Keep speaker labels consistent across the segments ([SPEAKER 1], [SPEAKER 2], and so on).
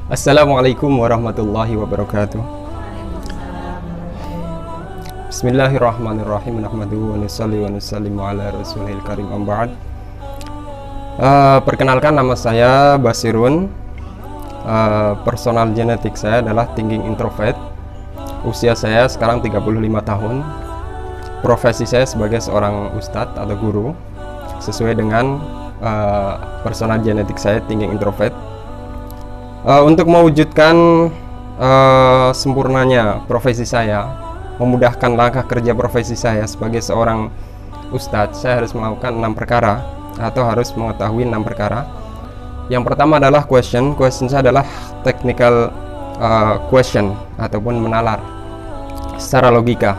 [SPEAKER 1] Assalamualaikum warahmatullahi wabarakatuh. Bismillahirrahmanirrahim. Nahmaduhu wa nusalli wa nusallimu ala rasulil karim, amma ba'd. Perkenalkan, nama saya Basirun. Personal genetik saya adalah thinking introvert. Usia saya sekarang 35 tahun. Profesi saya sebagai seorang ustadz atau guru, sesuai dengan personal genetik saya thinking introvert. Untuk mewujudkan sempurnanya profesi saya, memudahkan langkah kerja profesi saya sebagai seorang ustadz, saya harus melakukan 6 perkara atau harus mengetahui 6 perkara. Yang pertama adalah question saya adalah technical question ataupun menalar secara logika.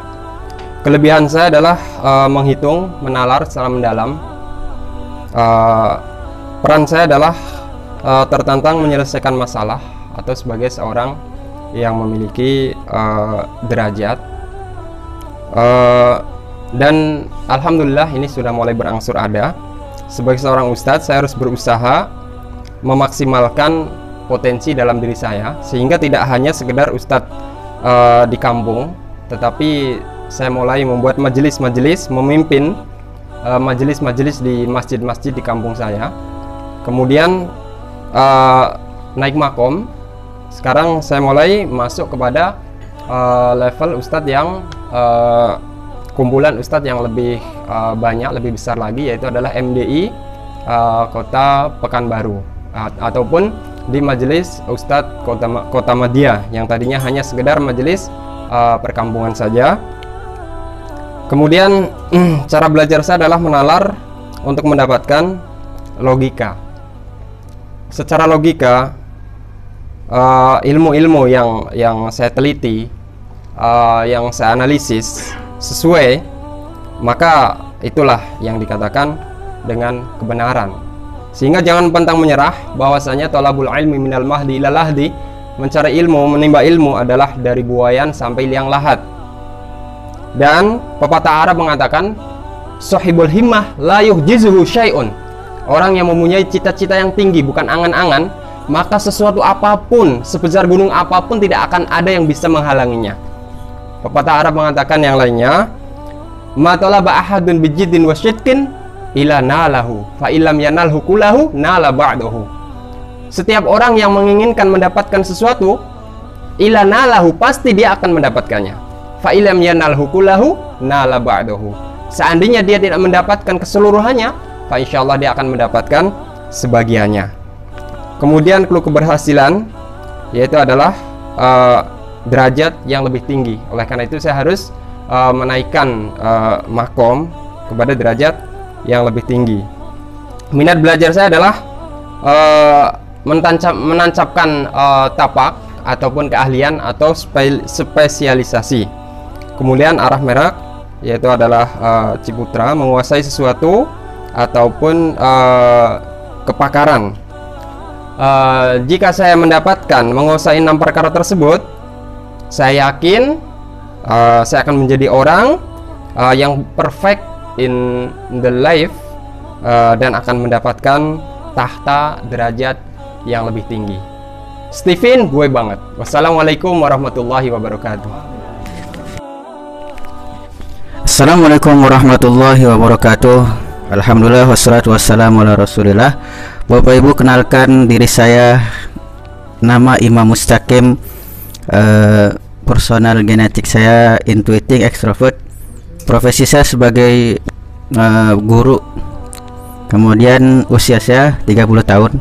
[SPEAKER 1] Kelebihan saya adalah menghitung, menalar secara mendalam. Peran saya adalah tertantang menyelesaikan masalah atau sebagai seorang yang memiliki derajat, dan alhamdulillah ini sudah mulai berangsur ada. Sebagai seorang ustadz, saya harus berusaha memaksimalkan potensi dalam diri saya, sehingga tidak hanya sekedar ustadz di kampung, tetapi saya mulai membuat majelis-majelis, memimpin majelis-majelis di masjid-masjid di kampung saya. Kemudian naik makom. Sekarang saya mulai masuk kepada level ustadz yang kumpulan ustadz yang lebih banyak, lebih besar lagi, yaitu adalah MDI Kota Pekanbaru, ataupun di majelis ustadz Kota Madia yang tadinya hanya sekedar majelis perkampungan saja. Kemudian cara belajar saya adalah menalar untuk mendapatkan logika. Secara logika, ilmu-ilmu yang saya teliti, yang saya analisis sesuai, maka itulah yang dikatakan dengan kebenaran. Sehingga jangan pantang menyerah bahwasanya thalabul ilmi minal mahdi ilal lahdi, mencari ilmu, menimba ilmu adalah dari buayan sampai liang lahat. Dan pepatah Arab mengatakan sahibul himmah la yuhjizuhu syai'un. Orang yang mempunyai cita-cita yang tinggi, bukan angan-angan, maka sesuatu apapun, sebesar gunung apapun, tidak akan ada yang bisa menghalanginya. Pepatah Arab mengatakan yang lainnya, ma talaba ahadun bijiddin wasyidqin ila nalahu fa illam yanalhu kulahu nala ba'dahu. Setiap orang yang menginginkan mendapatkan sesuatu, ila nalahu, pasti dia akan mendapatkannya. Fa illam yanalhu kulahu nala ba'dahu. Seandainya dia tidak mendapatkan keseluruhannya, insyaallah dia akan mendapatkan sebagiannya. Kemudian clue keberhasilan yaitu adalah derajat yang lebih tinggi. Oleh karena itu saya harus menaikkan makom kepada derajat yang lebih tinggi. Minat belajar saya adalah menancapkan tapak ataupun keahlian atau spesialisasi. Kemudian arah merek yaitu adalah Ciputra, menguasai sesuatu ataupun kepakaran. Jika saya mendapatkan menguasai 6 perkara tersebut, saya yakin saya akan menjadi orang yang perfect in the life, dan akan mendapatkan tahta derajat yang lebih tinggi. Stephen, gue banget. Wassalamualaikum warahmatullahi wabarakatuh.
[SPEAKER 2] Assalamualaikum warahmatullahi wabarakatuh. Alhamdulillah wassalatu wassalamu ala rasulillah. Bapak Ibu, kenalkan diri saya, nama Imam Mustaqim. Personal genetik saya intuiting extrovert. Profesi saya sebagai guru. Kemudian usia saya 30 tahun.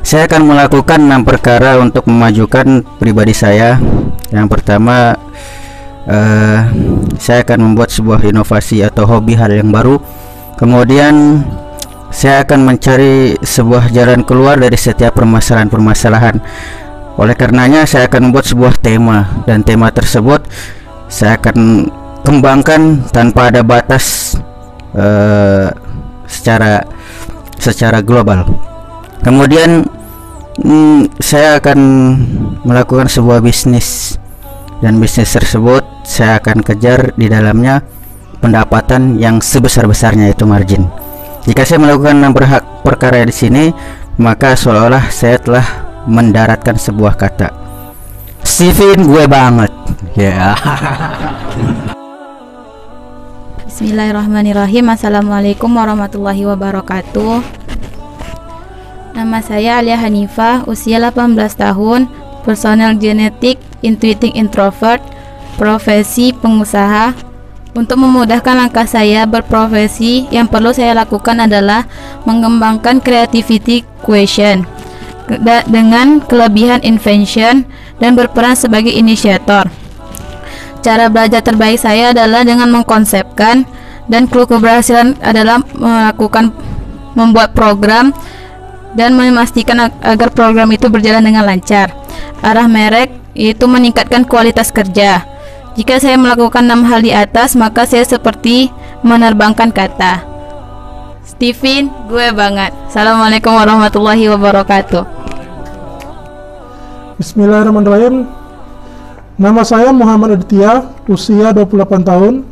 [SPEAKER 2] Saya akan melakukan 6 perkara untuk memajukan pribadi saya. Yang pertama, saya akan membuat sebuah inovasi atau hobi hal yang baru. Kemudian saya akan mencari sebuah jalan keluar dari setiap permasalahan-permasalahan. Oleh karenanya saya akan membuat sebuah tema, dan tema tersebut saya akan kembangkan tanpa ada batas, secara global. Kemudian saya akan melakukan sebuah bisnis, dan bisnis tersebut saya akan kejar di dalamnya pendapatan yang sebesar-besarnya, yaitu margin. Jika saya melakukan 6 perkara di sini, maka seolah-olah saya telah mendaratkan sebuah kata. Steven, gue banget. Ya.
[SPEAKER 3] Bismillahirrahmanirrahim. Assalamualaikum warahmatullahi wabarakatuh. Nama saya Alia Hanifah, usia 18 tahun, personal genetik, intuiting introvert, profesi pengusaha. Untuk memudahkan langkah saya berprofesi, yang perlu saya lakukan adalah mengembangkan creativity quotient dengan kelebihan invention dan berperan sebagai inisiator. Cara belajar terbaik saya adalah dengan mengkonsepkan, dan clue keberhasilan adalah membuat program dan memastikan agar program itu berjalan dengan lancar. Arah merek yaitu meningkatkan kualitas kerja. Jika saya melakukan 6 hal di atas, maka saya seperti menerbangkan kata. Steven, gue banget. Assalamualaikum warahmatullahi wabarakatuh.
[SPEAKER 4] Bismillahirrahmanirrahim. Nama saya Muhammad Aditya, usia 28 tahun.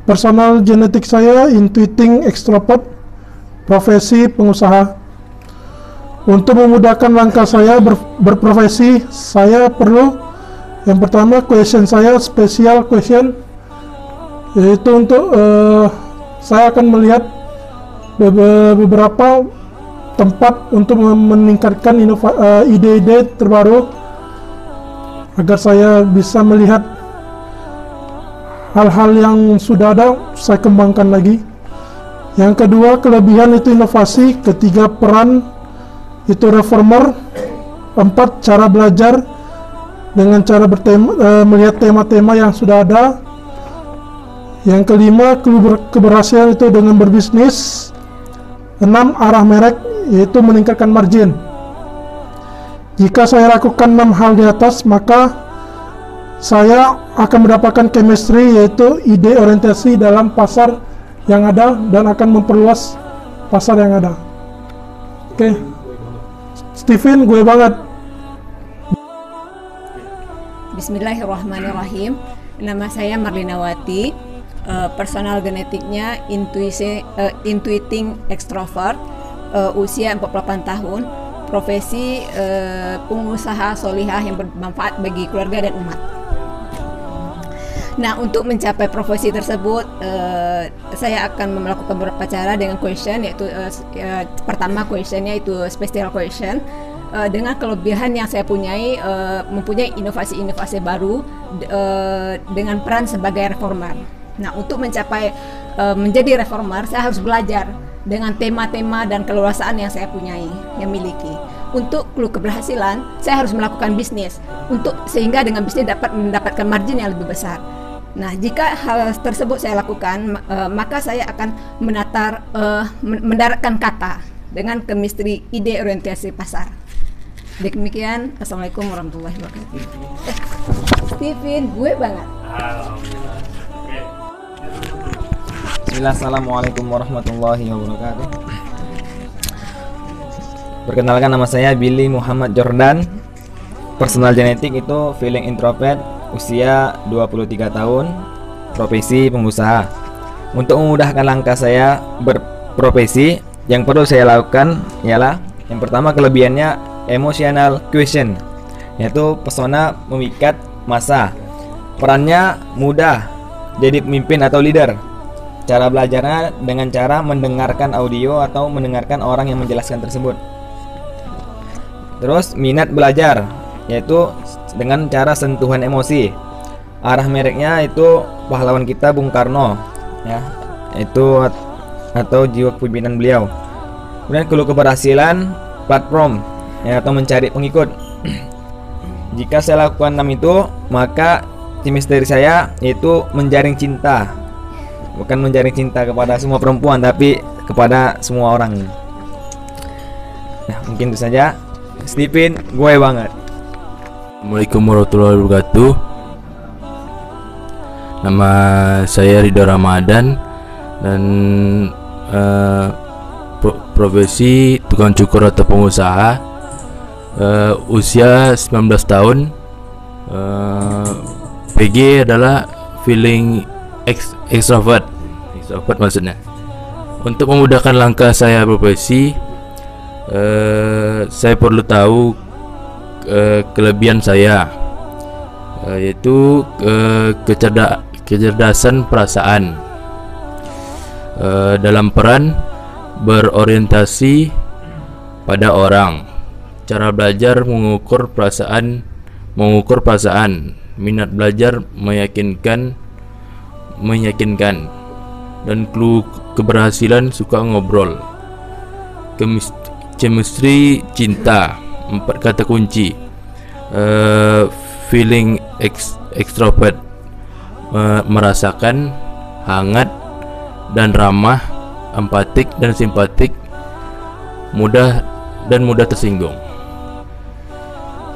[SPEAKER 4] Personal genetik saya intuiting extrovert, profesi pengusaha. Untuk memudahkan langkah saya berprofesi, saya perlu yang pertama question saya special question, yaitu untuk saya akan melihat beberapa tempat untuk meningkatkan ide-ide terbaru agar saya bisa melihat hal-hal yang sudah ada saya kembangkan lagi. Yang kedua, kelebihan itu inovasi. Ketiga, peran itu reformer. 4, cara belajar dengan cara melihat tema-tema yang sudah ada. Yang kelima, keberhasilan itu dengan berbisnis. 6, arah merek yaitu meningkatkan margin. Jika saya lakukan 6 hal di atas, maka saya akan mendapatkan chemistry, yaitu ide orientasi dalam pasar yang ada dan akan memperluas pasar yang ada. Oke. Steven, gue banget.
[SPEAKER 5] Bismillahirrahmanirrahim. Nama saya Marlinawati, personal genetiknya intuiting extrovert, usia 48 tahun, profesi pengusaha solihah yang bermanfaat bagi keluarga dan umat. Nah, untuk mencapai profesi tersebut, saya akan melakukan beberapa cara dengan question, yaitu pertama questionnya itu special question. Dengan kelebihan yang saya mempunyai inovasi-inovasi baru dengan peran sebagai reformer. Nah, untuk mencapai menjadi reformer, saya harus belajar dengan tema-tema dan keleluasaan yang saya miliki. Untuk clue keberhasilan, saya harus melakukan bisnis sehingga dengan bisnis dapat mendapatkan margin yang lebih besar. Nah, jika hal tersebut saya lakukan, maka saya akan mendaratkan kata dengan chemistry ide orientasi pasar. Demikian, assalamualaikum warahmatullahi wabarakatuh. Steven, gue banget.
[SPEAKER 6] Bismillah, assalamualaikum warahmatullahi wabarakatuh. Perkenalkan, nama saya Billy Muhammad Jordan. Personal genetik itu feeling introvert, usia 23 tahun, profesi pengusaha. Untuk memudahkan langkah saya berprofesi, yang perlu saya lakukan ialah yang pertama, kelebihannya emotional quotient, yaitu pesona memikat massa. Perannya mudah jadi pemimpin atau leader. Cara belajarnya dengan cara mendengarkan audio atau mendengarkan orang yang menjelaskan tersebut. Terus minat belajar, yaitu dengan cara sentuhan emosi. Arah mereknya itu pahlawan kita Bung Karno, ya, itu atau jiwa kepemimpinan beliau. Kemudian clue keberhasilan, platform, ya, atau mencari pengikut. Jika saya lakukan 6 itu, maka chemistry saya yaitu menjaring cinta. Bukan menjaring cinta kepada semua perempuan, tapi kepada semua orang. Nah, mungkin itu saja. Steven, gue banget.
[SPEAKER 7] Assalamualaikum warahmatullahi wabarakatuh. Nama saya Ridho Ramadan dan profesi tukang cukur atau pengusaha. Usia 19 tahun. PG adalah feeling extrovert maksudnya. Untuk memudahkan langkah saya berprofesi, saya perlu tahu kelebihan saya, yaitu kecerdasan perasaan, dalam peran berorientasi pada orang, cara belajar mengukur perasaan, minat belajar meyakinkan, dan clue keberhasilan suka ngobrol, chemistry cinta, 4 kata kunci, feeling extrovert, merasakan, hangat dan ramah, empatik dan simpatik, mudah tersinggung.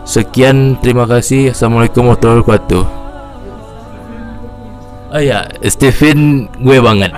[SPEAKER 7] Sekian, terima kasih. Assalamualaikum warahmatullahi wabarakatuh. Oh ya, Stephen gue banget.